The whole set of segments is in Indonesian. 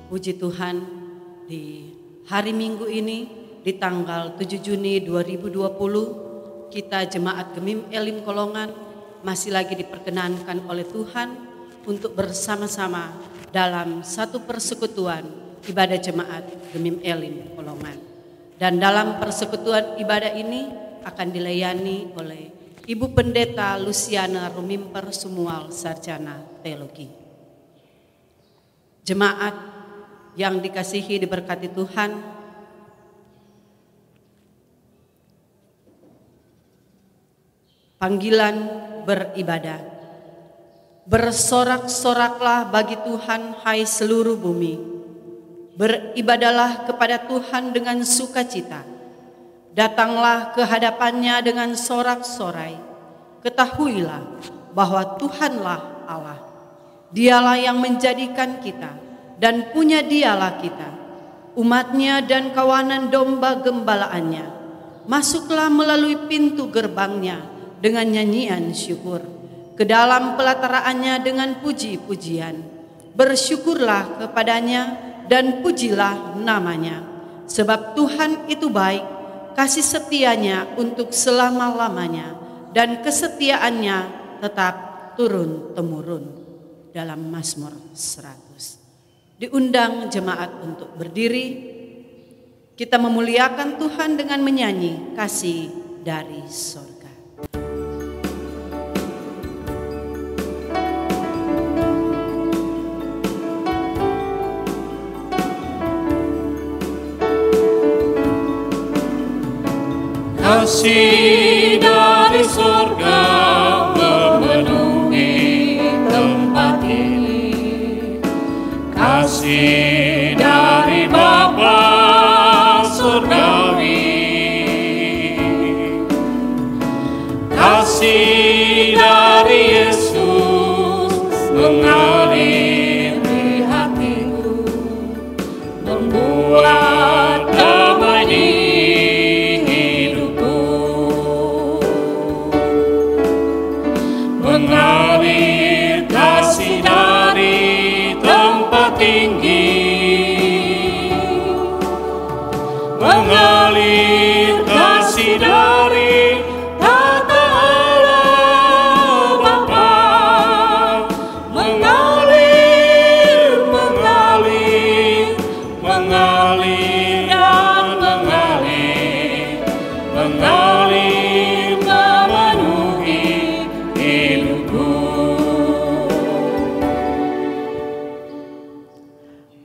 Puji Tuhan, di hari Minggu ini, di tanggal 7 Juni 2020, kita Jemaat Gemim Elim Kolongan masih lagi diperkenankan oleh Tuhan untuk bersama-sama dalam satu persekutuan ibadah Jemaat Gemim Elim Kolongan. Dan dalam persekutuan ibadah ini akan dilayani oleh Ibu Pendeta Luciana Rumimper Sumual, Sarjana Teologi. Jemaat yang dikasihi, diberkati Tuhan, panggilan beribadah. Bersorak-soraklah bagi Tuhan, hai seluruh bumi. Beribadalah kepada Tuhan dengan sukacita. Datanglah ke hadapannya dengan sorak-sorai. Ketahuilah bahwa Tuhanlah Allah. Dialah yang menjadikan kita, dan punya dialah kita, umatnya dan kawanan domba gembalaannya. Masuklah melalui pintu gerbangnya dengan nyanyian syukur, ke dalam pelataraannya dengan puji-pujian. Bersyukurlah kepadanya dan pujilah namanya, sebab Tuhan itu baik, kasih setianya untuk selama-lamanya, dan kesetiaannya tetap turun-temurun. Dalam Mazmur 100. Diundang jemaat untuk berdiri, kita memuliakan Tuhan dengan menyanyi kasih dari sorga. Kasih dari sorga memenuhi tempat ini. Kasih dari Bapa surgawi, kasih dari Yesus mengalir di hatiku, membuat damai di hidupku, mengalir kasih dari tinggi, mengalir kasih dari tata Allah Bapa, mengalir, mengalir, mengalir dan mengalir, mengalir memenuhi hidupku.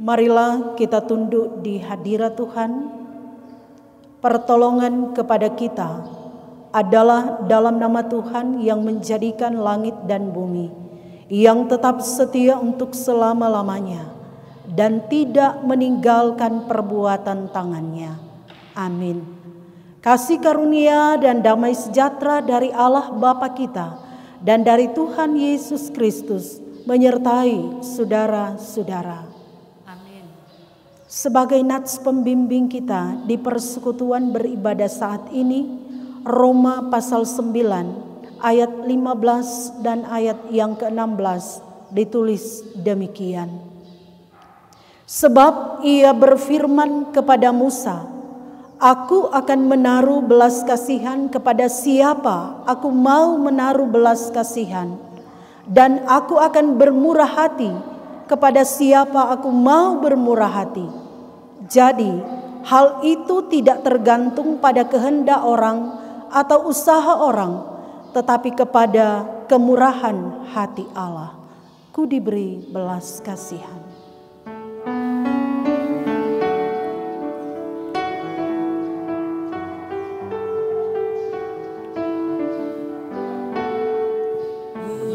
Marilah kita tunduk di hadirat Tuhan. Pertolongan kepada kita adalah dalam nama Tuhan yang menjadikan langit dan bumi, yang tetap setia untuk selama-lamanya dan tidak meninggalkan perbuatan tangannya. Amin. Kasih karunia dan damai sejahtera dari Allah Bapa kita dan dari Tuhan Yesus Kristus menyertai saudara-saudara. Sebagai nats pembimbing kita di persekutuan beribadah saat ini, Roma pasal 9 ayat 15 dan ayat yang ke-16 ditulis demikian. Sebab ia berfirman kepada Musa, Aku akan menaruh belas kasihan kepada siapa aku mau menaruh belas kasihan, dan aku akan bermurah hati kepada siapa aku mau bermurah hati. Jadi hal itu tidak tergantung pada kehendak orang atau usaha orang, tetapi kepada kemurahan hati Allah. Ku diberi belas kasihan.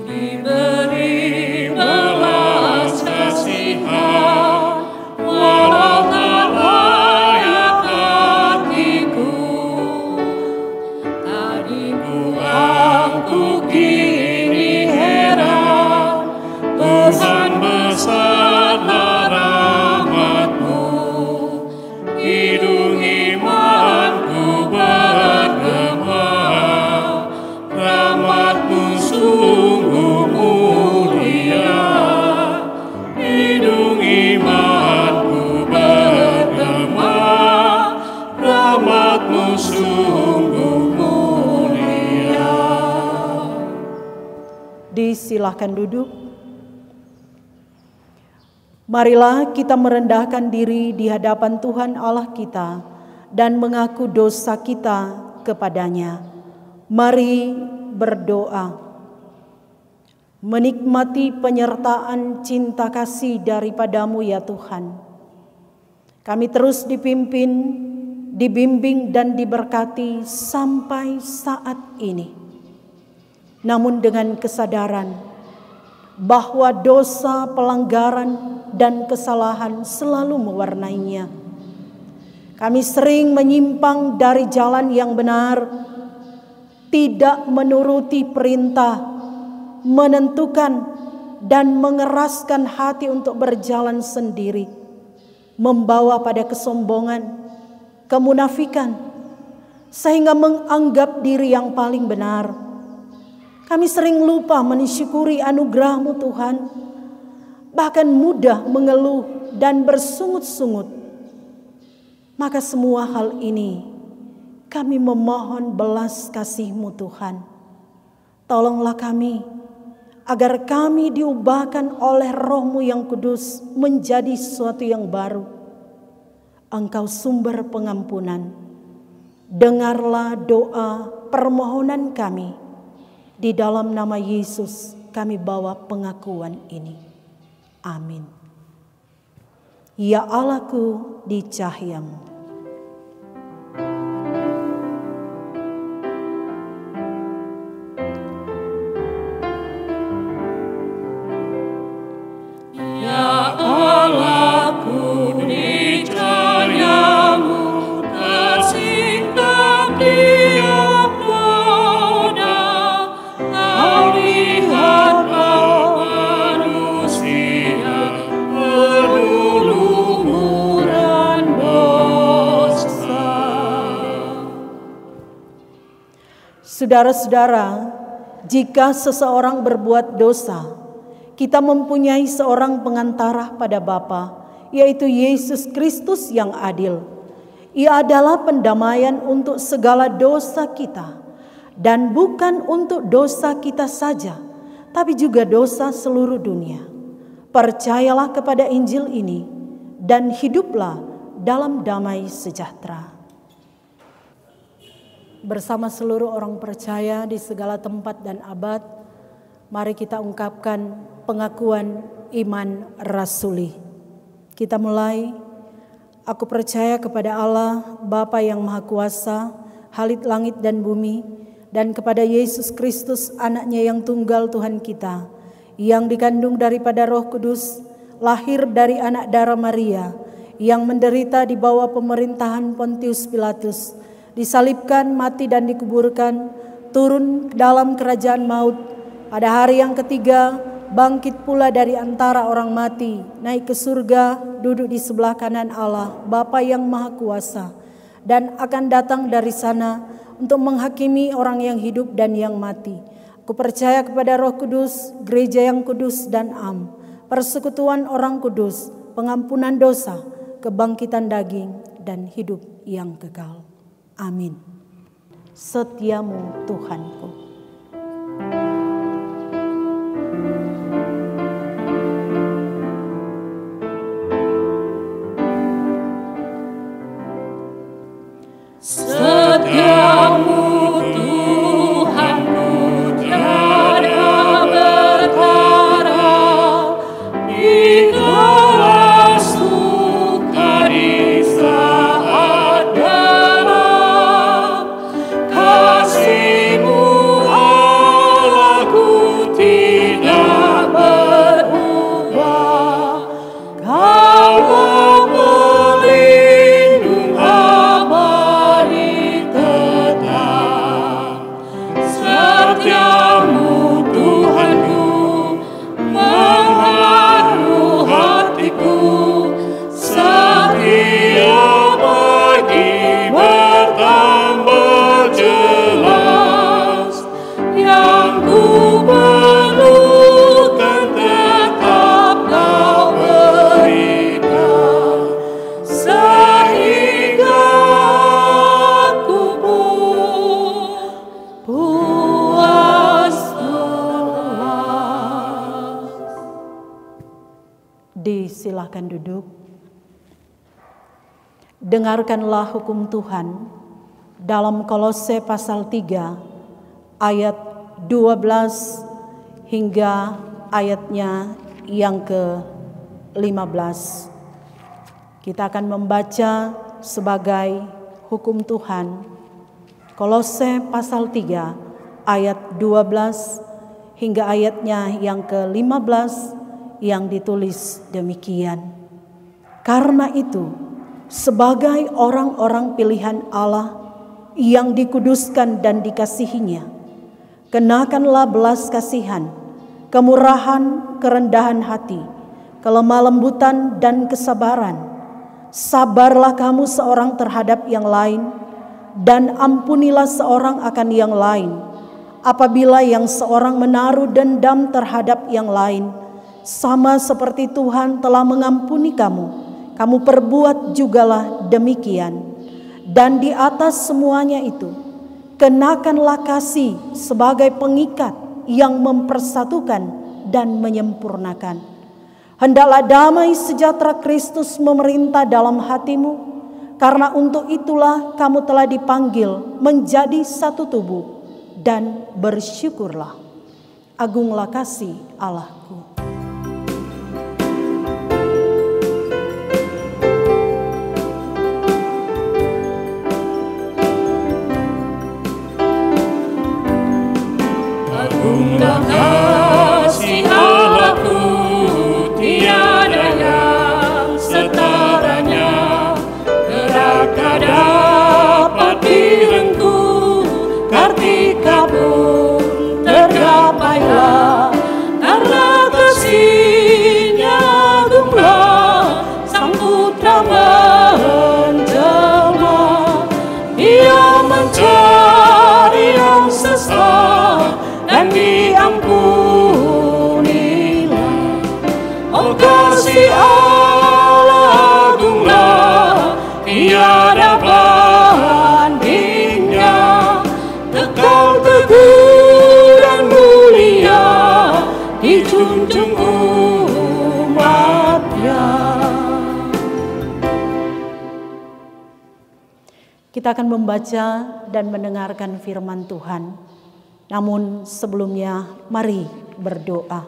Diberi belas kasihan, walau tak layak hatiku. Tadinya aku kini heran, Tuhan besarlah rahmat-Mu. Hidung imanku bergema, rahmat-Mu sungguh mulia. Hidung imanku bergema, rahmat-Mu sungguh mulia. Disilahkan duduk. Marilah kita merendahkan diri di hadapan Tuhan Allah kita dan mengaku dosa kita kepadanya. Mari berdoa. Menikmati penyertaan cinta kasih daripada-Mu ya Tuhan. Kami terus dipimpin, dibimbing dan diberkati sampai saat ini. Namun dengan kesadaran bahwa dosa, pelanggaran, dan kesalahan selalu mewarnainya. Kami sering menyimpang dari jalan yang benar, tidak menuruti perintah, menentukan dan mengeraskan hati untuk berjalan sendiri, membawa pada kesombongan, kemunafikan, sehingga menganggap diri yang paling benar. Kami sering lupa mensyukuri anugerah-Mu Tuhan, bahkan mudah mengeluh dan bersungut-sungut. Maka semua hal ini kami memohon belas kasih-Mu Tuhan. Tolonglah kami agar kami diubahkan oleh Roh-Mu yang kudus menjadi sesuatu yang baru. Engkau sumber pengampunan. Dengarlah doa permohonan kami. Di dalam nama Yesus kami bawa pengakuan ini. Amin. Ya Allahku di cahaya-Mu. Ya Allahku di cahaya-Mu, tersingkap tiap noda. Kau lihatlah manusia penuh lumuran dosa. Saudara-saudara, jika seseorang berbuat dosa, kita mempunyai seorang pengantara pada Bapa, yaitu Yesus Kristus yang adil. Ia adalah pendamaian untuk segala dosa kita, dan bukan untuk dosa kita saja, tapi juga dosa seluruh dunia. Percayalah kepada Injil ini dan hiduplah dalam damai sejahtera. Bersama seluruh orang percaya di segala tempat dan abad, mari kita ungkapkan pengakuan iman rasuli. Kita mulai. Aku percaya kepada Allah, Bapa yang Maha Kuasa, Halik langit dan bumi, dan kepada Yesus Kristus, anaknya yang tunggal Tuhan kita, yang dikandung daripada Roh Kudus, lahir dari anak darah Maria, yang menderita di bawah pemerintahan Pontius Pilatus, disalibkan, mati dan dikuburkan, turun ke dalam kerajaan maut, pada hari yang ketiga bangkit pula dari antara orang mati, naik ke surga, duduk di sebelah kanan Allah, Bapa yang Maha Kuasa, dan akan datang dari sana untuk menghakimi orang yang hidup dan yang mati. Aku percaya kepada Roh Kudus, gereja yang kudus dan am, persekutuan orang kudus, pengampunan dosa, kebangkitan daging, dan hidup yang kekal. Amin. Setiamu Tuhanku. Setiamu Tuhanku tiada bertara, Engkaulah suka di saat gelap. Kasih-Mu Allahku tidak berubah. Kau pelindung abadi tetap. Setiamu Tuhanku mengharu hatiku, setia bagi bertambah jelas. Yang ku perlukan tetap Kau berikan, sehingga aku pun puas lelas. Disilahkan duduk. Dengarkanlah hukum Tuhan dalam Kolose pasal 3 ayat 12 hingga ayatnya yang ke-15. Kita akan membaca sebagai hukum Tuhan Kolose pasal 3 ayat 12 hingga ayatnya yang ke-15 yang ditulis demikian. Karena itu, sebagai orang-orang pilihan Allah yang dikuduskan dan dikasihinya, kenakanlah belas kasihan, kemurahan, kerendahan hati, kelemah lembutan dan kesabaran. Sabarlah kamu seorang terhadap yang lain, dan ampunilah seorang akan yang lain. Apabila yang seorang menaruh dendam terhadap yang lain, sama seperti Tuhan telah mengampuni kamu, kamu perbuat jugalah demikian. Dan di atas semuanya itu, kenakanlah kasih sebagai pengikat yang mempersatukan dan menyempurnakan. Hendaklah damai sejahtera Kristus memerintah dalam hatimu, karena untuk itulah kamu telah dipanggil menjadi satu tubuh, dan bersyukurlah. Agunglah kasih Allahku. Agunglah kasih Allahku, tiada yang setaranya. Neraka dapat direngkuh, kartika pun tergapailah. Karena kasih-Nya agunglah, Sang Putra menjelma. Ia mencari yang sesat dan diampunilah. Oh, kasih Allah agunglah, tiada bandingnya. Kekal teguh dan mulia, dijunjung umat-Nya. Kita akan membaca dan mendengarkan firman Tuhan. Namun sebelumnya mari berdoa.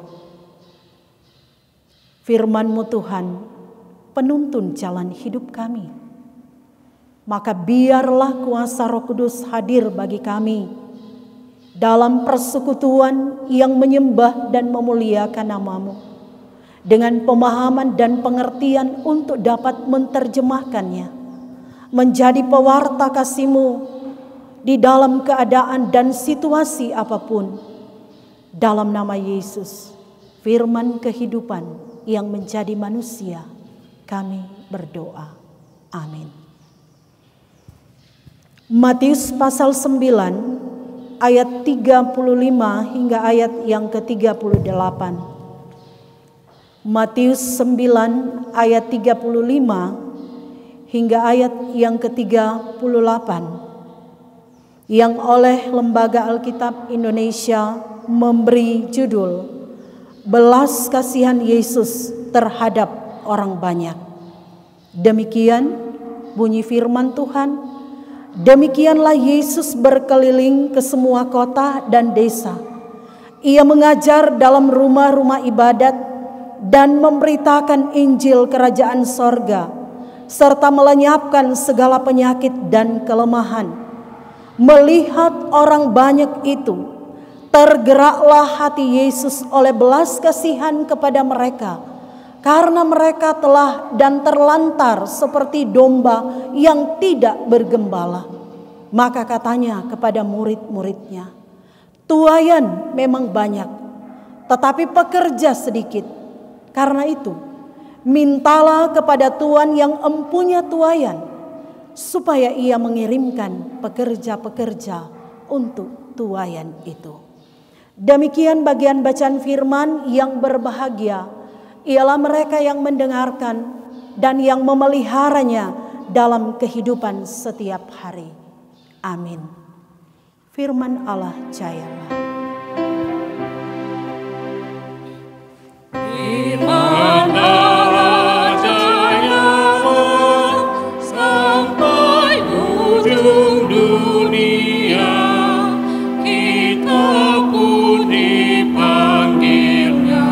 Firman-Mu Tuhan penuntun jalan hidup kami. Maka biarlah kuasa Roh Kudus hadir bagi kami dalam persekutuan yang menyembah dan memuliakan nama-Mu, dengan pemahaman dan pengertian untuk dapat menerjemahkannya menjadi pewarta kasih-Mu di dalam keadaan dan situasi apapun. Dalam nama Yesus, firman kehidupan yang menjadi manusia, kami berdoa. Amin. Matius pasal 9 ayat 35 hingga ayat yang ke-38. Matius 9 ayat 35 hingga ayat yang ke-38 yang oleh Lembaga Alkitab Indonesia memberi judul Belas Kasihan Yesus Terhadap Orang Banyak. Demikian bunyi firman Tuhan. Demikianlah Yesus berkeliling ke semua kota dan desa. Ia mengajar dalam rumah-rumah ibadat dan memberitakan Injil Kerajaan Sorga, serta melenyapkan segala penyakit dan kelemahan. Melihat orang banyak itu, tergeraklah hati Yesus oleh belas kasihan kepada mereka, karena mereka telah dan terlantar seperti domba yang tidak bergembala. Maka katanya kepada murid-muridnya, tuaian memang banyak, tetapi pekerja sedikit. Karena itu, mintalah kepada Tuhan yang empunya tuaian, supaya ia mengirimkan pekerja-pekerja untuk tuaian itu. Demikian bagian bacaan firman. Yang berbahagia ialah mereka yang mendengarkan dan yang memeliharanya dalam kehidupan setiap hari. Amin. Firman Allah jayalah. Firman Allah jayalah sampai ujung dunia. Kita pun dipanggilnya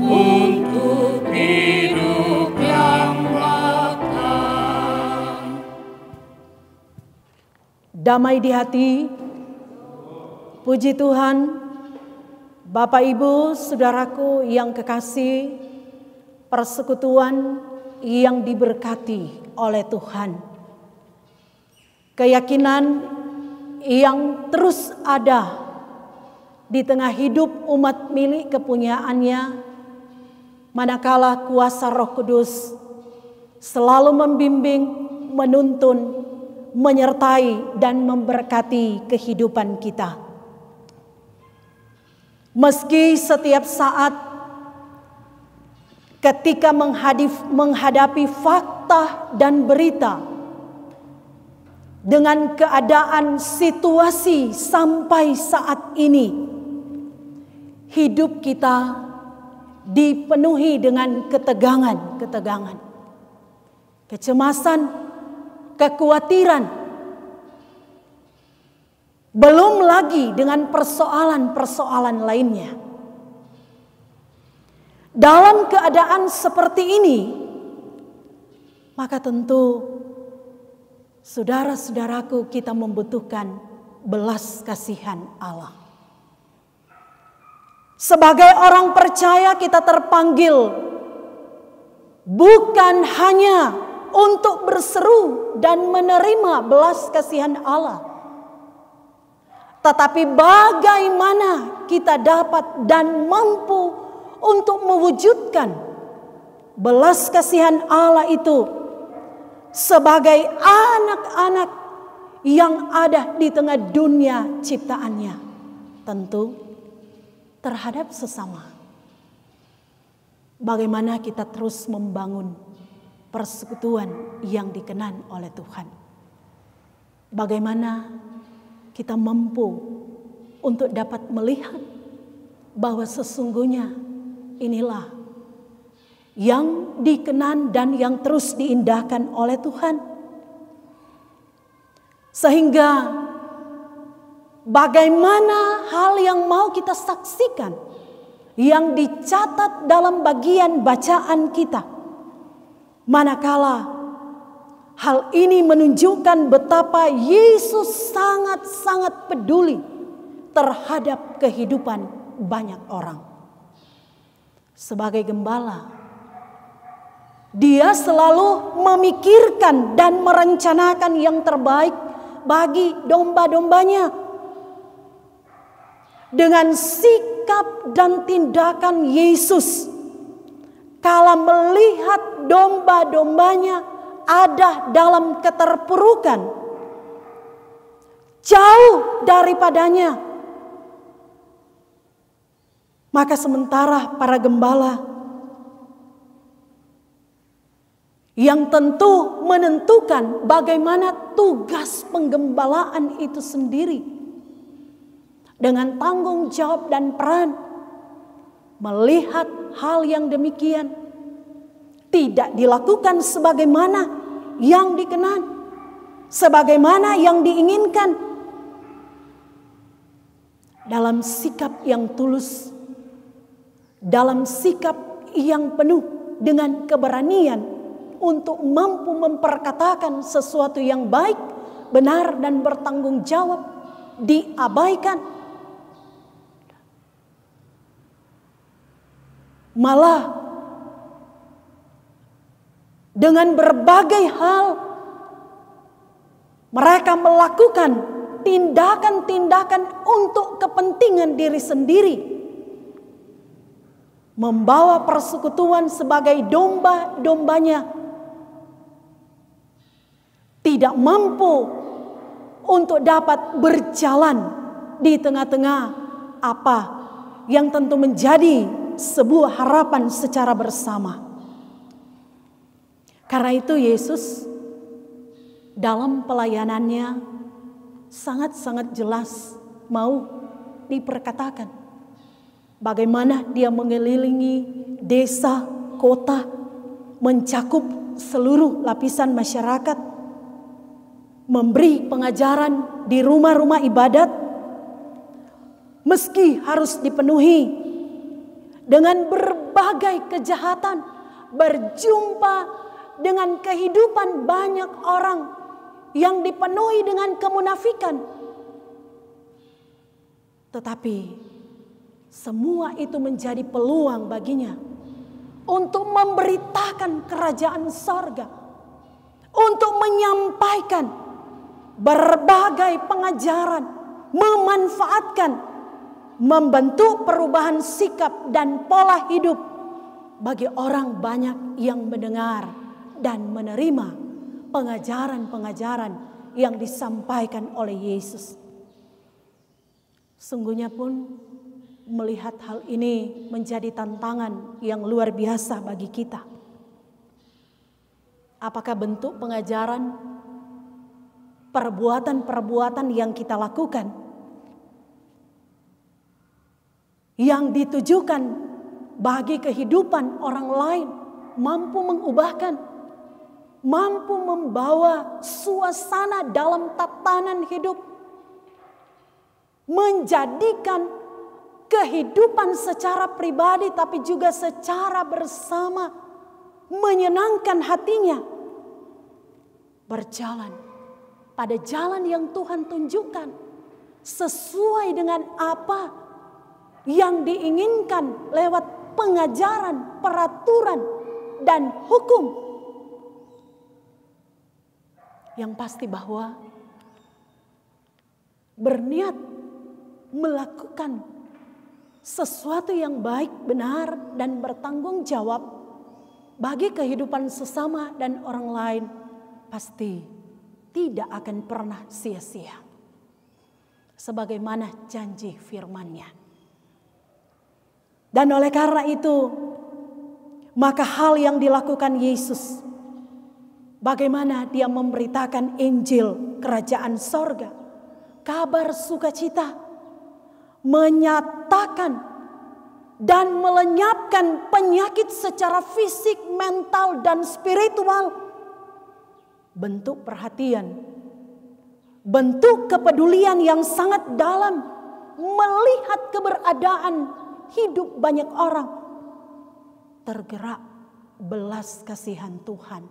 untuk hidup yang batang. Damai di hati, puji Tuhan. Bapak Ibu saudaraku yang kekasih, persekutuan yang diberkati oleh Tuhan. Keyakinan yang terus ada di tengah hidup umat milik kepunyaannya, manakala kuasa Roh Kudus selalu membimbing, menuntun, menyertai dan memberkati kehidupan kita. Meski setiap saat ketika menghadapi fakta dan berita dengan keadaan situasi sampai saat ini, hidup kita dipenuhi dengan ketegangan, kecemasan, kekhawatiran. Belum lagi dengan persoalan-persoalan lainnya. Dalam keadaan seperti ini, maka tentu saudara-saudaraku, kita membutuhkan belas kasihan Allah. Sebagai orang percaya, kita terpanggil bukan hanya untuk berseru dan menerima belas kasihan Allah, tetapi bagaimana kita dapat dan mampu untuk mewujudkan belas kasihan Allah itu sebagai anak-anak yang ada di tengah dunia ciptaannya. Tentu terhadap sesama. Bagaimana kita terus membangun persekutuan yang dikenan oleh Tuhan. Bagaimana kita mampu untuk dapat melihat bahwa sesungguhnya inilah yang dikenan dan yang terus diindahkan oleh Tuhan. Sehingga bagaimana hal yang mau kita saksikan, yang dicatat dalam bagian bacaan kita, manakala hal ini menunjukkan betapa Yesus sangat-sangat peduli terhadap kehidupan banyak orang. Sebagai gembala, Dia selalu memikirkan dan merencanakan yang terbaik bagi domba-dombanya. Dengan sikap dan tindakan Yesus, kala melihat domba-dombanya ada dalam keterpurukan, jauh daripadanya. Maka sementara para gembala yang tentu menentukan bagaimana tugas penggembalaan itu sendiri, dengan tanggung jawab dan peran, melihat hal yang demikian tidak dilakukan sebagaimana yang dikenan, sebagaimana yang diinginkan, dalam sikap yang tulus, dalam sikap yang penuh dengan keberanian untuk mampu memperkatakan sesuatu yang baik, benar, dan bertanggung jawab, diabaikan. Malah dengan berbagai hal mereka melakukan tindakan-tindakan untuk kepentingan diri sendiri, membawa persekutuan sebagai domba-dombanya, tidak mampu untuk dapat berjalan di tengah-tengah apa yang tentu menjadi sebuah harapan secara bersama. Karena itu Yesus dalam pelayanannya sangat-sangat jelas mau diperkatakan bagaimana dia mengelilingi desa, kota, mencakup seluruh lapisan masyarakat, memberi pengajaran di rumah-rumah ibadat, meski harus dipenuhi dengan berbagai kejahatan, berjumpa dengan kehidupan banyak orang yang dipenuhi dengan kemunafikan. Tetapi semua itu menjadi peluang baginya untuk memberitakan kerajaan sorga, untuk menyampaikan berbagai pengajaran, memanfaatkan, membentuk perubahan sikap dan pola hidup bagi orang banyak yang mendengar dan menerima pengajaran-pengajaran yang disampaikan oleh Yesus. Sungguhnya pun melihat hal ini menjadi tantangan yang luar biasa bagi kita. Apakah bentuk pengajaran, perbuatan-perbuatan yang kita lakukan yang ditujukan bagi kehidupan orang lain mampu mengubahkan, mampu membawa suasana dalam tatanan hidup, menjadikan kehidupan secara pribadi tapi juga secara bersama menyenangkan hatinya, berjalan pada jalan yang Tuhan tunjukkan sesuai dengan apa yang diinginkan lewat pengajaran, peraturan, dan hukum. Yang pasti bahwa berniat melakukan sesuatu yang baik, benar, dan bertanggung jawab bagi kehidupan sesama dan orang lain pasti tidak akan pernah sia-sia. Sebagaimana janji firman-Nya. Dan oleh karena itu, maka hal yang dilakukan Yesus, bagaimana dia memberitakan Injil Kerajaan Sorga, kabar sukacita, menyatakan dan melenyapkan penyakit secara fisik, mental, dan spiritual. Bentuk perhatian, bentuk kepedulian yang sangat dalam, melihat keberadaan hidup banyak orang, tergerak belas kasihan Tuhan.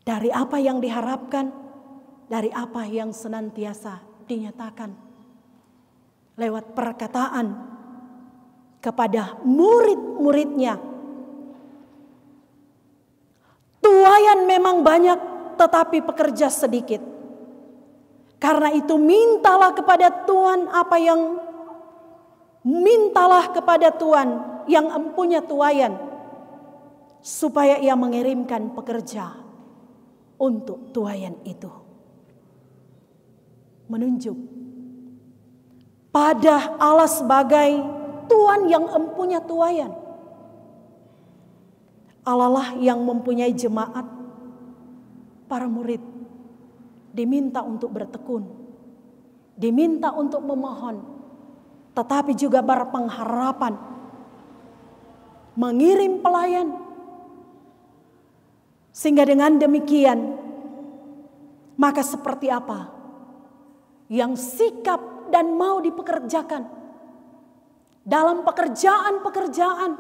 Dari apa yang diharapkan, dari apa yang senantiasa dinyatakan lewat perkataan kepada murid-muridnya. Tuaian memang banyak, tetapi pekerja sedikit. Karena itu mintalah kepada Tuhan mintalah kepada Tuhan yang empunya tuaian, supaya Ia mengirimkan pekerja untuk tuaian itu. menunjuk pada Allah sebagai Tuhan yang empunya tuayan. Allah lah yang mempunyai jemaat, para murid diminta untuk bertekun, diminta untuk memohon, tetapi juga berpengharapan mengirim pelayan. Sehingga dengan demikian, maka seperti apa yang sikap dan mau dipekerjakan dalam pekerjaan-pekerjaan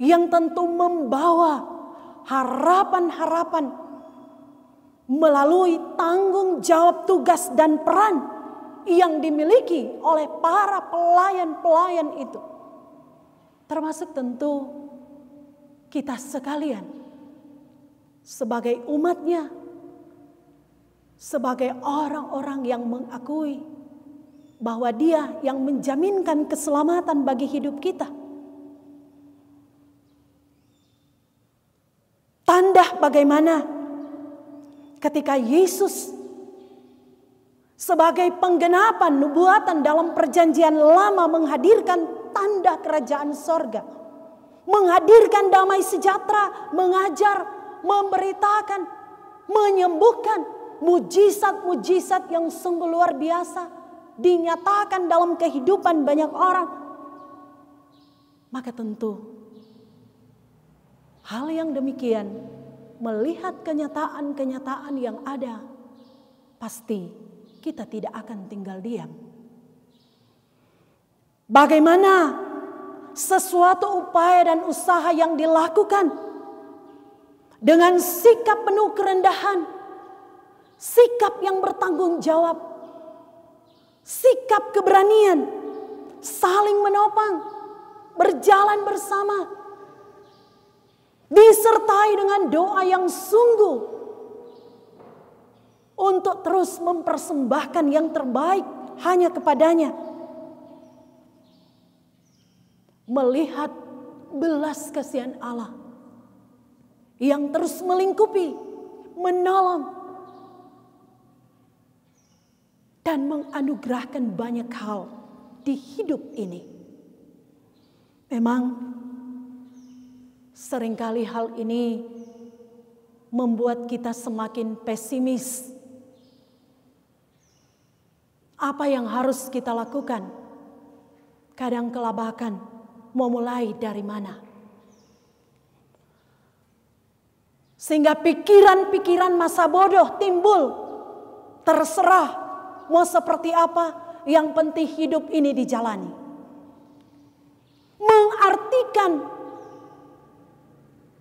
yang tentu membawa harapan-harapan melalui tanggung jawab tugas dan peran yang dimiliki oleh para pelayan-pelayan itu. Termasuk tentu kita sekalian sebagai umatnya, sebagai orang-orang yang mengakui bahwa Dia yang menjaminkan keselamatan bagi hidup kita. Tanda bagaimana ketika Yesus sebagai penggenapan nubuatan dalam perjanjian lama menghadirkan tanda kerajaan sorga, menghadirkan damai sejahtera, mengajar, memberitakan, menyembuhkan, mujizat-mujizat yang sungguh luar biasa dinyatakan dalam kehidupan banyak orang. Maka tentu hal yang demikian, melihat kenyataan-kenyataan yang ada, pasti kita tidak akan tinggal diam. Bagaimana sesuatu upaya dan usaha yang dilakukan dengan sikap penuh kerendahan, sikap yang bertanggung jawab, sikap keberanian, saling menopang, berjalan bersama, disertai dengan doa yang sungguh untuk terus mempersembahkan yang terbaik hanya kepadanya. Melihat belas kasihan Allah yang terus melingkupi, menolong, dan menganugerahkan banyak hal di hidup ini. Memang seringkali hal ini membuat kita semakin pesimis. Apa yang harus kita lakukan? Kadang kelabakan, mau mulai dari mana? Sehingga pikiran-pikiran masa bodoh timbul. Terserah mau seperti apa, yang penting hidup ini dijalani. Mengartikan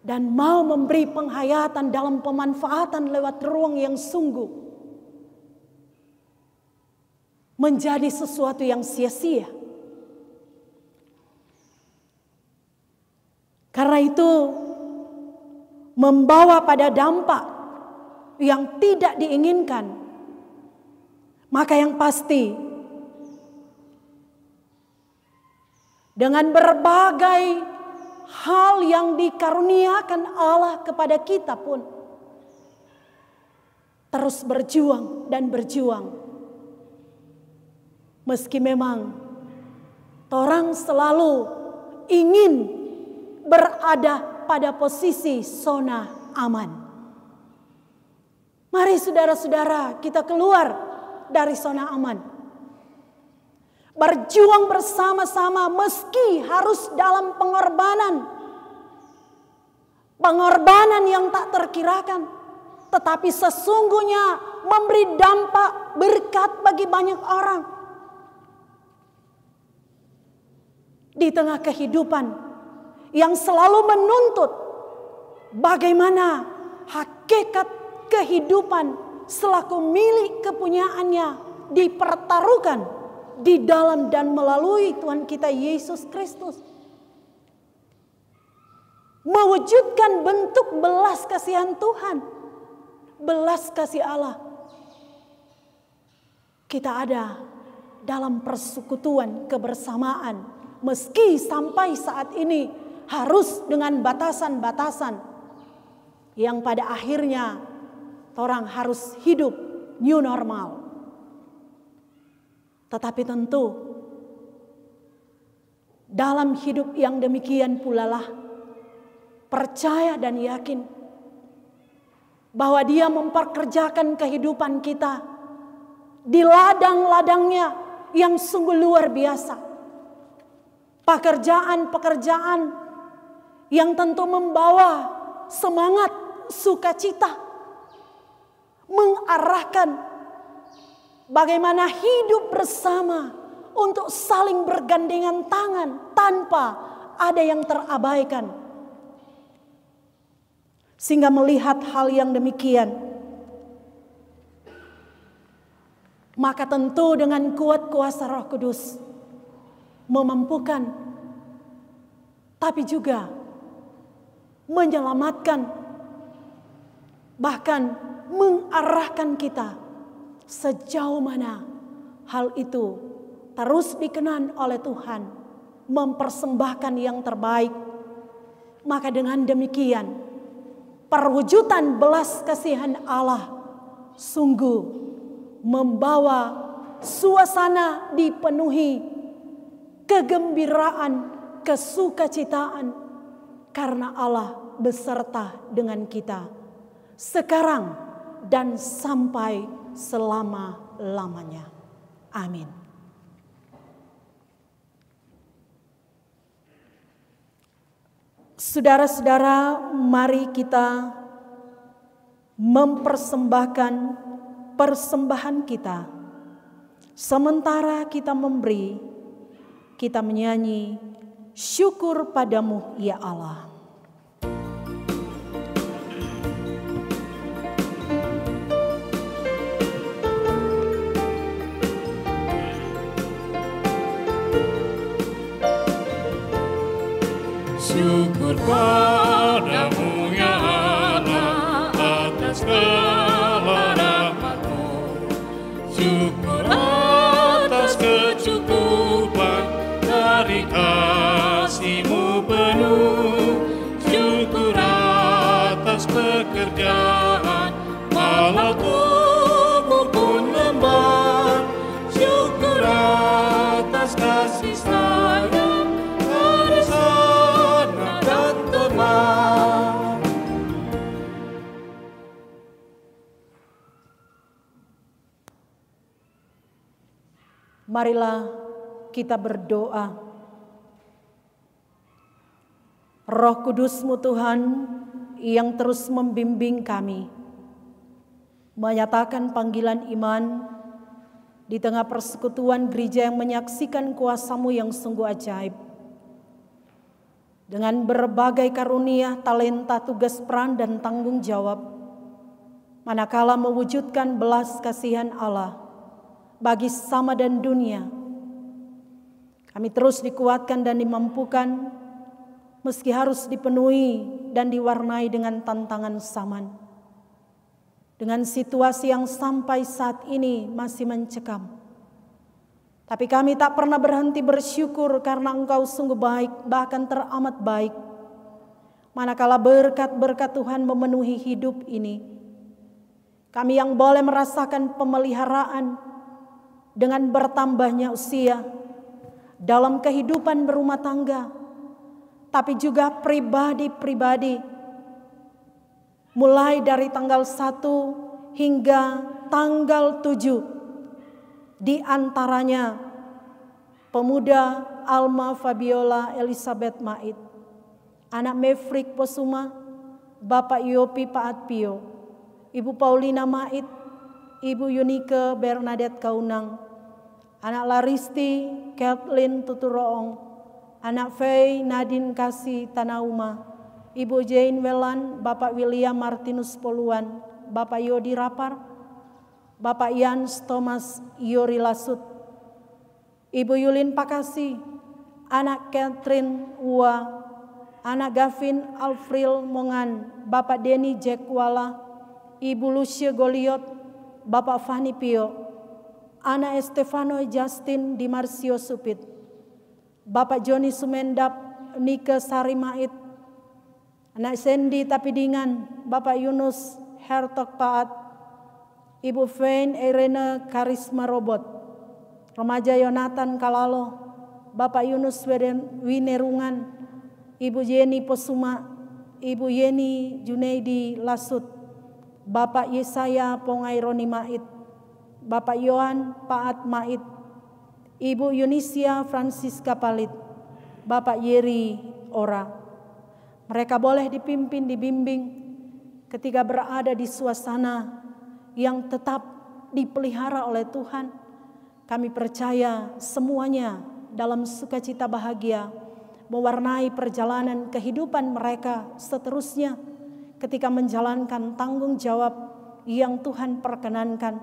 dan mau memberi penghayatan dalam pemanfaatan lewat ruang yang sungguh menjadi sesuatu yang sia-sia. Karena itu membawa pada dampak yang tidak diinginkan. Maka yang pasti dengan berbagai hal yang dikaruniakan Allah kepada kita pun terus berjuang dan berjuang. Meski memang orang selalu ingin berada pada posisi zona aman. Mari saudara-saudara, kita keluar dari zona aman. Berjuang bersama-sama meski harus dalam pengorbanan. Pengorbanan yang tak terkirakan, tetapi sesungguhnya memberi dampak berkat bagi banyak orang. Di tengah kehidupan yang selalu menuntut bagaimana hakikat kehidupan selaku milik kepunyaannya dipertaruhkan di dalam dan melalui Tuhan kita Yesus Kristus. Mewujudkan bentuk belas kasihan Tuhan, belas kasih Allah. Kita ada dalam persekutuan kebersamaan, meski sampai saat ini harus dengan batasan-batasan yang pada akhirnya orang harus hidup new normal. Tetapi tentu dalam hidup yang demikian pula lah percaya dan yakin bahwa Dia memperkerjakan kehidupan kita di ladang-ladangnya yang sungguh luar biasa. Pekerjaan-pekerjaan yang tentu membawa semangat, sukacita, mengarahkan bagaimana hidup bersama untuk saling bergandengan tangan tanpa ada yang terabaikan. Sehingga melihat hal yang demikian, maka tentu dengan kuat kuasa Roh Kudus memampukan, tapi juga menyelamatkan, bahkan mengarahkan kita sejauh mana hal itu terus dikenan oleh Tuhan, mempersembahkan yang terbaik. Maka dengan demikian perwujudan belas kasihan Allah sungguh membawa suasana dipenuhi kegembiraan, kesukacitaan, karena Allah beserta dengan kita sekarang dan sampai selama-lamanya. Amin. Saudara-saudara, mari kita mempersembahkan persembahan kita. Sementara kita memberi, kita menyanyi syukur padamu ya Allah. Syukur padamu ya Allah atas segala rahmat-Mu. Syukur atas kecukupan dari kasih-Mu penuh. Syukur atas pekerjaan walau tubuh pun lemah. Syukur atas kasih sayang dari sana dan teman. Marilah kita berdoa. Roh Kudus-Mu Tuhan yang terus membimbing kami, menyatakan panggilan iman di tengah persekutuan gereja yang menyaksikan kuasa-Mu yang sungguh ajaib. Dengan berbagai karunia, talenta, tugas peran dan tanggung jawab, manakala mewujudkan belas kasihan Allah bagi sesama dan dunia, kami terus dikuatkan dan dimampukan meski harus dipenuhi dan diwarnai dengan tantangan zaman, dengan situasi yang sampai saat ini masih mencekam. Tapi kami tak pernah berhenti bersyukur karena Engkau sungguh baik, bahkan teramat baik. Manakala berkat-berkat Tuhan memenuhi hidup ini, kami yang boleh merasakan pemeliharaan dengan bertambahnya usia dalam kehidupan berumah tangga, tapi juga pribadi-pribadi, mulai dari tanggal 1 hingga tanggal 7, di antaranya pemuda Alma Fabiola Elizabeth Mait, anak Mevrik Posuma, Bapak Yopi Paat Pio, Ibu Paulina Mait, Ibu Yunike Bernadette Kaunang, anak Laristi Kathleen Tuturoong, anak Faye Nadine Kasih Tanauma, Ibu Jane Welan, Bapak William Martinus Poluan, Bapak Yodi Rapar, Bapak Yans Thomas Yori Lasut, Ibu Yulin Pakasi, anak Catherine Ua, anak Gavin Alfril Mongan, Bapak Denny Jekwala, Ibu Lucia Goliot, Bapak Fahni Pio, anak Estefano Justin Dimarsio Supit, Bapak Joni Sumendap, Nike Sarimait, anak Sandy Tapidingan, Bapak Yunus Hertog Paat, Ibu Fain Irene Karisma Robot, Remaja Yonatan Kalalo, Bapak Yunus Winerungan, Ibu Yeni Posuma, Ibu Yeni Junaidi Lasut, Bapak Yesaya Pongaironi Mait, Bapak Yohan Paat Mait, Ibu Yunisia Francisca Palit, Bapak Yeri Ora. Mereka boleh dipimpin, dibimbing ketika berada di suasana yang tetap dipelihara oleh Tuhan. Kami percaya semuanya dalam sukacita bahagia mewarnai perjalanan kehidupan mereka seterusnya ketika menjalankan tanggung jawab yang Tuhan perkenankan.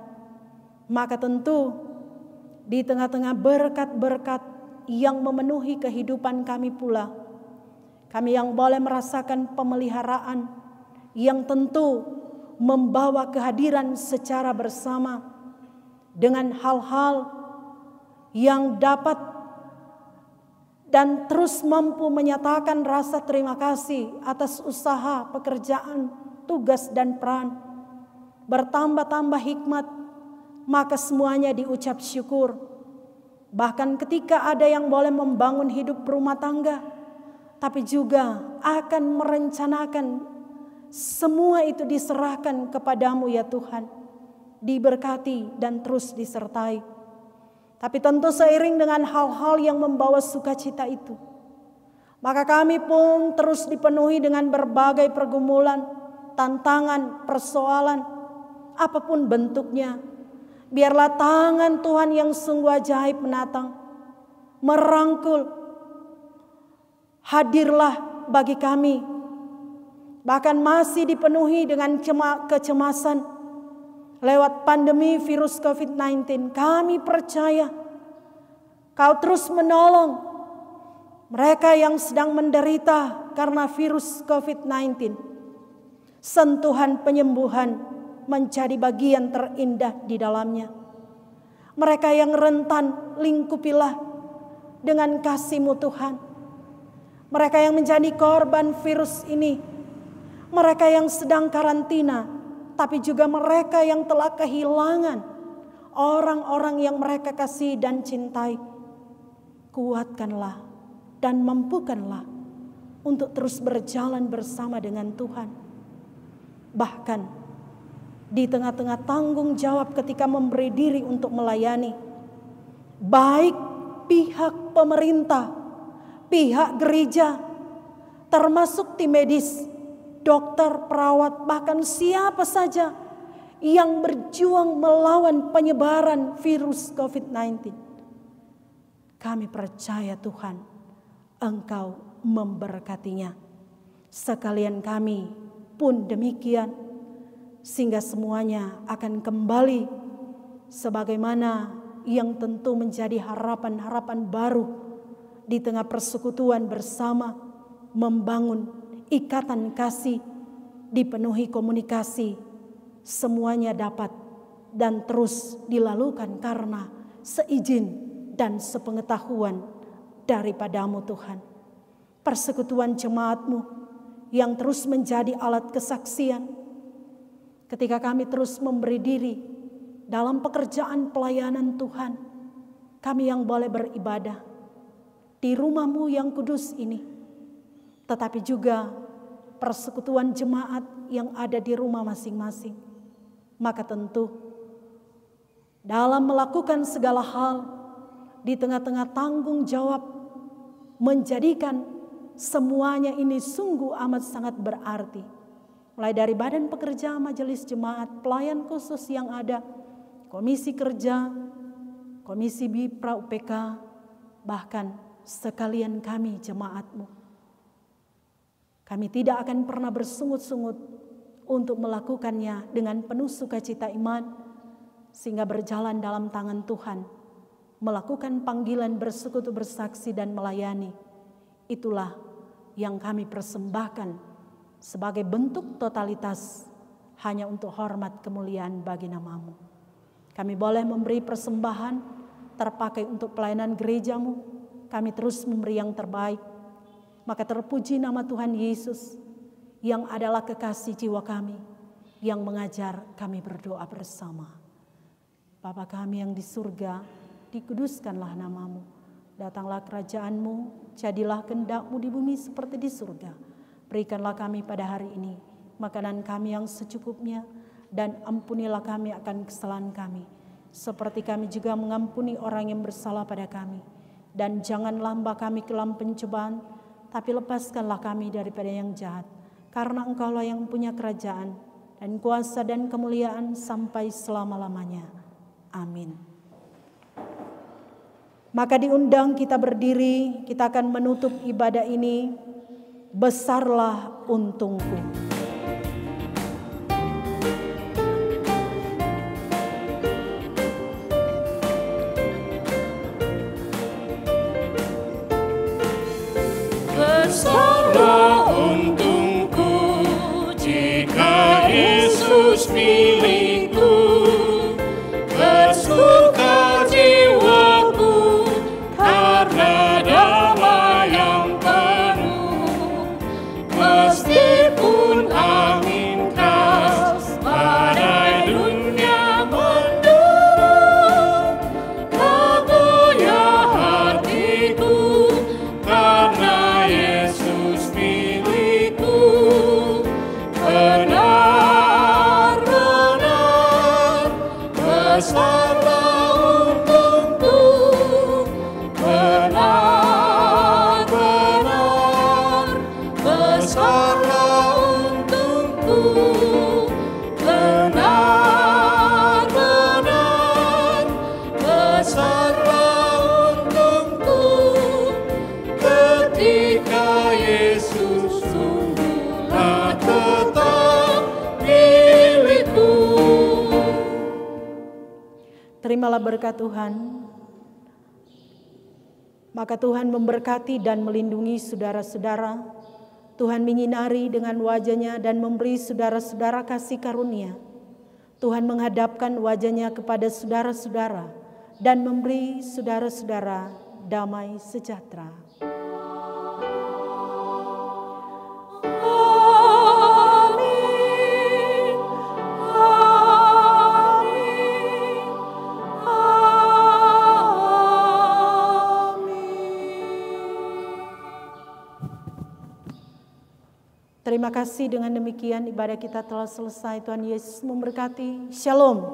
Maka tentu di tengah-tengah berkat-berkat yang memenuhi kehidupan kami pula, kami yang boleh merasakan pemeliharaan yang tentu membawa kehadiran secara bersama dengan hal-hal yang dapat dan terus mampu menyatakan rasa terima kasih atas usaha, pekerjaan, tugas dan peran. Bertambah-tambah hikmat, maka semuanya diucap syukur. Bahkan ketika ada yang boleh membangun hidup rumah tangga, tapi juga akan merencanakan semua itu diserahkan kepadamu ya Tuhan. Diberkati dan terus disertai. Tapi tentu seiring dengan hal-hal yang membawa sukacita itu, maka kami pun terus dipenuhi dengan berbagai pergumulan, tantangan, persoalan, apapun bentuknya. Biarlah tangan Tuhan yang sungguh ajaib menatang, merangkul, hadirlah bagi kami. Bahkan masih dipenuhi dengan kecemasan lewat pandemi virus COVID-19. Kami percaya Kau terus menolong mereka yang sedang menderita karena virus COVID-19. Sentuhan penyembuhan menjadi bagian terindah di dalamnya. Mereka yang rentan, lingkupilah dengan kasih-Mu Tuhan. Mereka yang menjadi korban virus ini, mereka yang sedang karantina, tapi juga mereka yang telah kehilangan orang-orang yang mereka kasih dan cintai. Kuatkanlah dan mampukanlah untuk terus berjalan bersama dengan Tuhan. Bahkan di tengah-tengah tanggung jawab ketika memberi diri untuk melayani, baik pihak pemerintah, pihak gereja, termasuk tim medis, dokter, perawat, bahkan siapa saja yang berjuang melawan penyebaran virus COVID-19. Kami percaya Tuhan, Engkau memberkatinya. Sekalian kami pun demikian, sehingga semuanya akan kembali sebagaimana yang tentu menjadi harapan-harapan baru di tengah persekutuan bersama, membangun ikatan kasih, dipenuhi komunikasi, semuanya dapat dan terus dilakukan karena seizin dan sepengetahuan daripada-Mu Tuhan. Persekutuan jemaat-Mu yang terus menjadi alat kesaksian ketika kami terus memberi diri dalam pekerjaan pelayanan Tuhan. Kami yang boleh beribadah di rumah-Mu yang kudus ini, tetapi juga persekutuan jemaat yang ada di rumah masing-masing. Maka tentu dalam melakukan segala hal di tengah-tengah tanggung jawab, menjadikan semuanya ini sungguh amat sangat berarti. Mulai dari badan pekerja, majelis jemaat, pelayan khusus yang ada, komisi kerja, komisi BIPRA UPK, bahkan sekalian kami jemaat-Mu. Kami tidak akan pernah bersungut-sungut untuk melakukannya dengan penuh sukacita iman, sehingga berjalan dalam tangan Tuhan, melakukan panggilan bersekutu, bersaksi dan melayani. Itulah yang kami persembahkan sebagai bentuk totalitas hanya untuk hormat kemuliaan bagi nama-Mu. Kami boleh memberi persembahan terpakai untuk pelayanan gereja-Mu. Kami terus memberi yang terbaik. Maka terpuji nama Tuhan Yesus yang adalah kekasih jiwa kami, yang mengajar kami berdoa bersama. Bapa kami yang di surga, dikuduskanlah namamu. Datanglah kerajaan-Mu, jadilah kehendak-Mu di bumi seperti di surga. Berikanlah kami pada hari ini makanan kami yang secukupnya, dan ampunilah kami akan kesalahan kami, seperti kami juga mengampuni orang yang bersalah pada kami. Dan janganlah hamba kami ke dalam pencobaan, tapi lepaskanlah kami daripada yang jahat. Karena Engkaulah yang punya kerajaan, dan kuasa dan kemuliaan sampai selama-lamanya. Amin. Maka diundang kita berdiri, kita akan menutup ibadah ini. Besarlah untungku. Besarlah untungku jika Yesus milikku. Bersuka jiwaku karena damai yang penuh. Meskipun angin keras, badai dunia mendurung, tak goyah hatiku karena Yesus milikku. Benar-benar besarlah untungku, benar-benar besarlah untungku, benar-benar besarlah untungku ketika Yesus sungguhlah tetap milikku. Terimalah berkat Tuhan. Maka Tuhan memberkati dan melindungi saudara-saudara. Tuhan menyinari dengan wajah-Nya dan memberi saudara-saudara kasih karunia. Tuhan menghadapkan wajah-Nya kepada saudara-saudara dan memberi saudara-saudara damai sejahtera. Terima kasih, dengan demikian ibadah kita telah selesai. Tuhan Yesus memberkati. Shalom.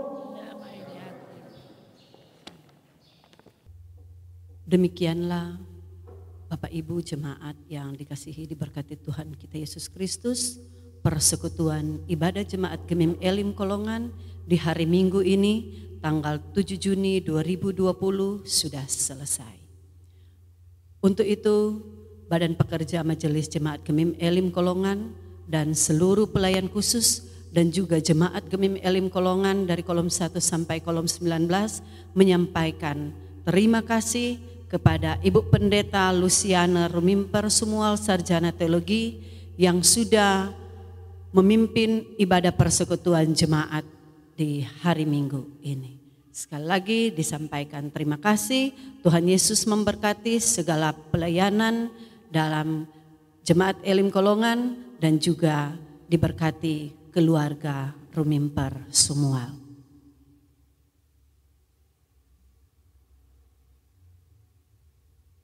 Demikianlah Bapak Ibu jemaat yang dikasihi diberkati Tuhan kita Yesus Kristus, persekutuan ibadah jemaat Gemim Elim Kolongan di hari Minggu ini tanggal 7 Juni 2020 sudah selesai. Untuk itu Badan Pekerja Majelis Jemaat Gemim Elim Kolongan dan seluruh pelayan khusus dan juga jemaat Gemim Elim Kolongan dari kolom 1 sampai kolom 19 menyampaikan terima kasih kepada Ibu Pendeta Luciana Rumimper Sumual Sarjana Teologi yang sudah memimpin ibadah persekutuan jemaat di hari Minggu ini. Sekali lagi disampaikan terima kasih. Tuhan Yesus memberkati segala pelayanan dalam jemaat Elim Kolongan dan juga diberkati keluarga Rumimper Sumual.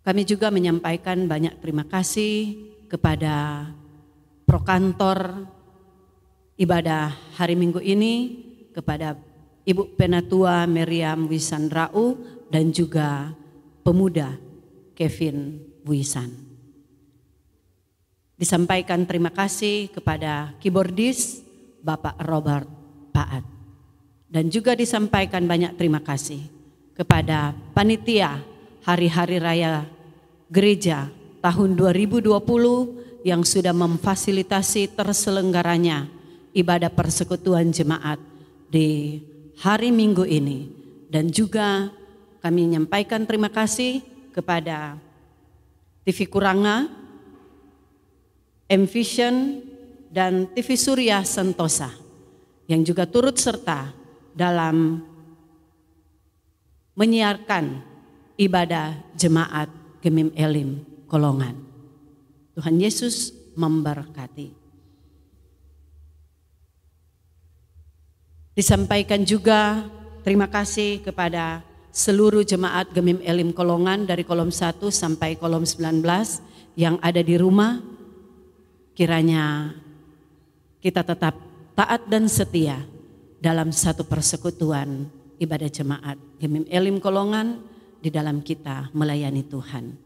Kami juga menyampaikan banyak terima kasih kepada prokantor ibadah hari Minggu ini, kepada Ibu Penatua Meriam Wisandrau dan juga pemuda Kevin Wisan. Disampaikan terima kasih kepada keyboardis Bapak Robert Paat. Dan juga disampaikan banyak terima kasih kepada panitia Hari-Hari Raya Gereja tahun 2020 yang sudah memfasilitasi terselenggaranya ibadah persekutuan jemaat di hari Minggu ini. Dan juga kami menyampaikan terima kasih kepada TV Kuranga, M-Vision, dan TV Surya Sentosa yang juga turut serta dalam menyiarkan ibadah jemaat Gemim Elim Kolongan. Tuhan Yesus memberkati. Disampaikan juga terima kasih kepada seluruh jemaat Gemim Elim Kolongan dari kolom 1 sampai kolom 19 yang ada di rumah, kiranya kita tetap taat dan setia dalam satu persekutuan ibadah jemaat Gemim Elim Kolongan di dalam kita melayani Tuhan.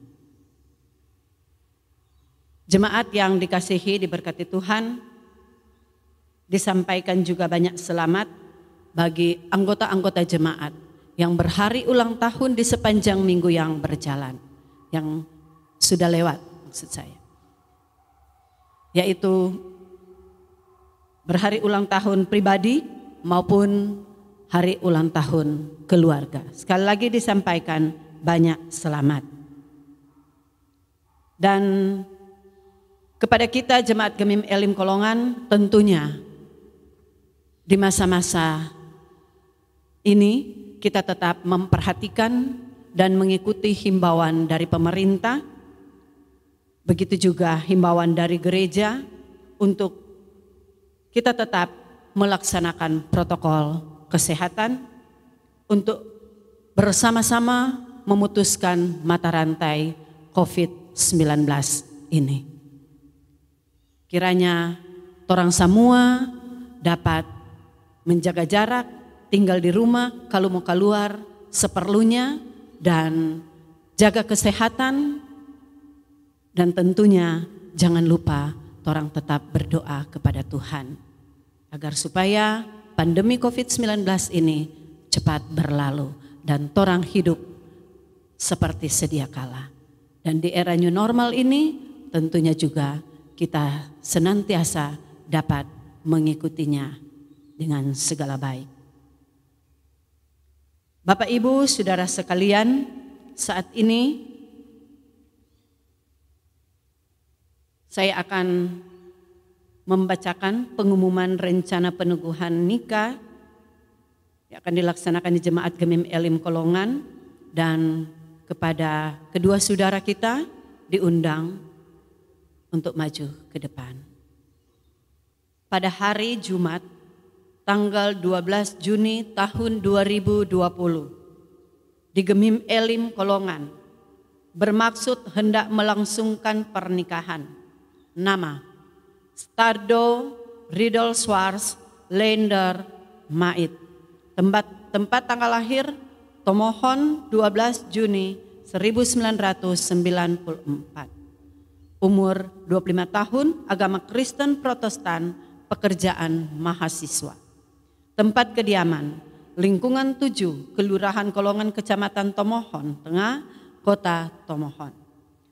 Jemaat yang dikasihi, diberkati Tuhan, disampaikan juga banyak selamat bagi anggota-anggota jemaat yang berhari ulang tahun di sepanjang minggu yang berjalan, yang sudah lewat maksud saya. Yaitu berhari ulang tahun pribadi maupun hari ulang tahun keluarga. Sekali lagi disampaikan banyak selamat. Dan kepada kita jemaat Gemim Elim Kolongan, tentunya di masa-masa ini kita tetap memperhatikan dan mengikuti himbauan dari pemerintah, begitu juga himbauan dari gereja untuk kita tetap melaksanakan protokol kesehatan untuk bersama-sama memutuskan mata rantai COVID-19 ini. Kiranya orang semua dapat menjaga jarak, tinggal di rumah, kalau mau keluar seperlunya, dan jaga kesehatan, dan tentunya jangan lupa orang tetap berdoa kepada Tuhan agar supaya pandemi COVID-19 ini cepat berlalu dan orang hidup seperti sedia kala. Dan di era new normal ini tentunya juga kita senantiasa dapat mengikutinya dengan segala baik. Bapak Ibu, saudara sekalian, saat ini saya akan membacakan pengumuman rencana peneguhan nikah yang akan dilaksanakan di Jemaat Gemim Elim Kolongan, dan kepada kedua saudara kita diundang untuk maju ke depan. Pada hari Jumat tanggal 12 Juni tahun 2020 di Gemim Elim Kolongan bermaksud hendak melangsungkan pernikahan. Nama Stardo Riddle Swartz Lender Mait. Tempat tanggal lahir Tomohon 12 Juni 1994. Umur 25 tahun, agama Kristen Protestan, pekerjaan mahasiswa. Tempat kediaman lingkungan 7, Kelurahan Kolongan, Kecamatan Tomohon Tengah, Kota Tomohon.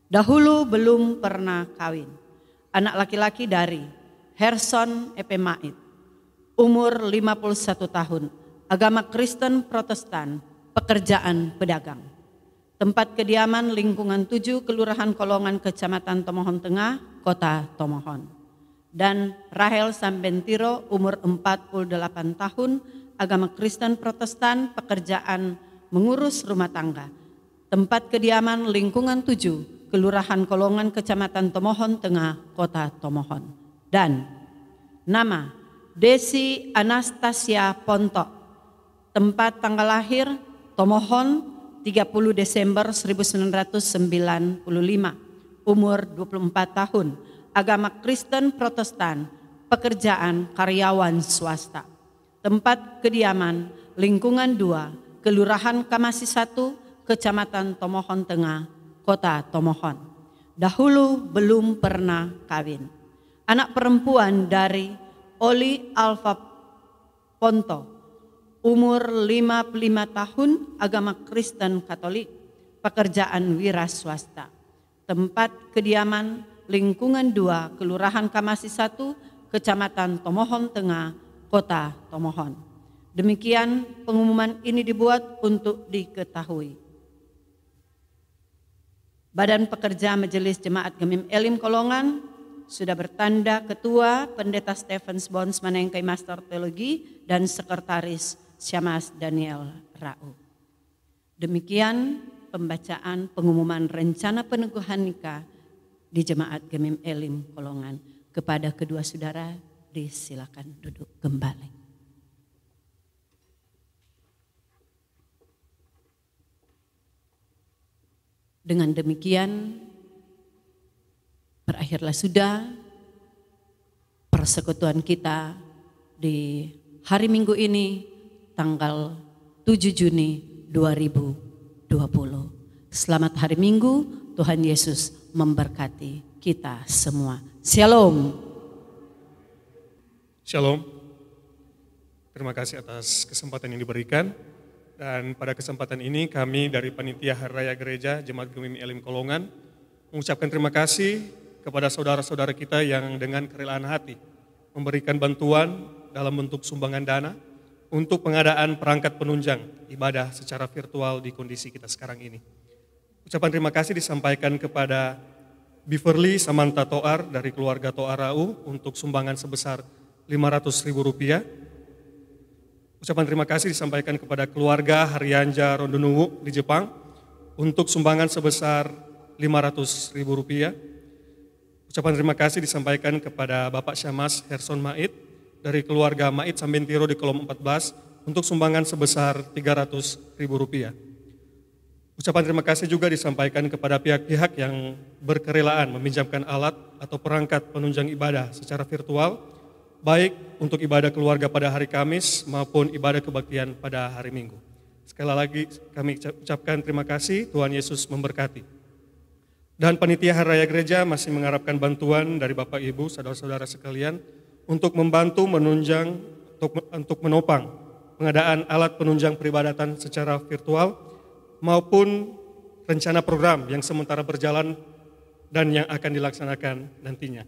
Dahulu belum pernah kawin. Anak laki-laki dari Herson Epe Mait, umur 51 tahun, agama Kristen Protestan, pekerjaan pedagang. Tempat kediaman lingkungan 7, Kelurahan Kolongan, Kecamatan Tomohon Tengah, Kota Tomohon. Dan Rahel Sambentiro, umur 48 tahun, agama Kristen Protestan, pekerjaan mengurus rumah tangga. Tempat kediaman lingkungan 7, Kelurahan Kolongan, Kecamatan Tomohon Tengah, Kota Tomohon. Dan nama Desi Anastasia Ponto, tempat tanggal lahir Tomohon 30 Desember 1995, umur 24 tahun, agama Kristen Protestan, pekerjaan karyawan swasta. Tempat kediaman lingkungan 2, Kelurahan Kamasi 1, Kecamatan Tomohon Tengah, Kota Tomohon. Dahulu belum pernah kawin. Anak perempuan dari Oli Alfa Ponto, umur 55 tahun, agama Kristen Katolik, pekerjaan wira swasta. Tempat kediaman lingkungan 2, Kelurahan Kamasi 1, Kecamatan Tomohon Tengah, Kota Tomohon. Demikian pengumuman ini dibuat untuk diketahui. Badan Pekerja Majelis Jemaat Gemim Elim Kolongan sudah bertanda Ketua Pendeta Stephen Bons Manengkai Master Teologi dan Sekretaris Syamas Daniel Rau. Demikian pembacaan pengumuman rencana peneguhan nikah di Jemaat Gemim Elim Kolongan. Kepada kedua saudara disilakan duduk kembali. Dengan demikian, berakhirlah sudah persekutuan kita di hari Minggu ini, tanggal 7 Juni 2020. Selamat hari Minggu, Tuhan Yesus memberkati kita semua. Shalom. Shalom. Terima kasih atas kesempatan yang diberikan. Dan pada kesempatan ini kami dari Panitia Hari Raya Gereja Jemaat Gemim Elim Kolongan mengucapkan terima kasih kepada saudara-saudara kita yang dengan kerelaan hati memberikan bantuan dalam bentuk sumbangan dana untuk pengadaan perangkat penunjang ibadah secara virtual di kondisi kita sekarang ini. Ucapan terima kasih disampaikan kepada Beverly Samantha Toar dari keluarga Toarau untuk sumbangan sebesar Rp500.000. Ucapan terima kasih disampaikan kepada keluarga Haryanja Rondonuwu di Jepang untuk sumbangan sebesar Rp500.000. Ucapan terima kasih disampaikan kepada Bapak Syamas Herson Mait dari keluarga Mait Sambentiro di Kolom 14 untuk sumbangan sebesar Rp300.000. Ucapan terima kasih juga disampaikan kepada pihak-pihak yang berkerelaan meminjamkan alat atau perangkat penunjang ibadah secara virtual, baik untuk ibadah keluarga pada hari Kamis maupun ibadah kebaktian pada hari Minggu. Sekali lagi kami ucapkan terima kasih, Tuhan Yesus memberkati. Dan Panitia Hari Raya Gereja masih mengharapkan bantuan dari Bapak Ibu, saudara-saudara sekalian untuk membantu menunjang, untuk menopang pengadaan alat penunjang peribadatan secara virtual maupun rencana program yang sementara berjalan dan yang akan dilaksanakan nantinya.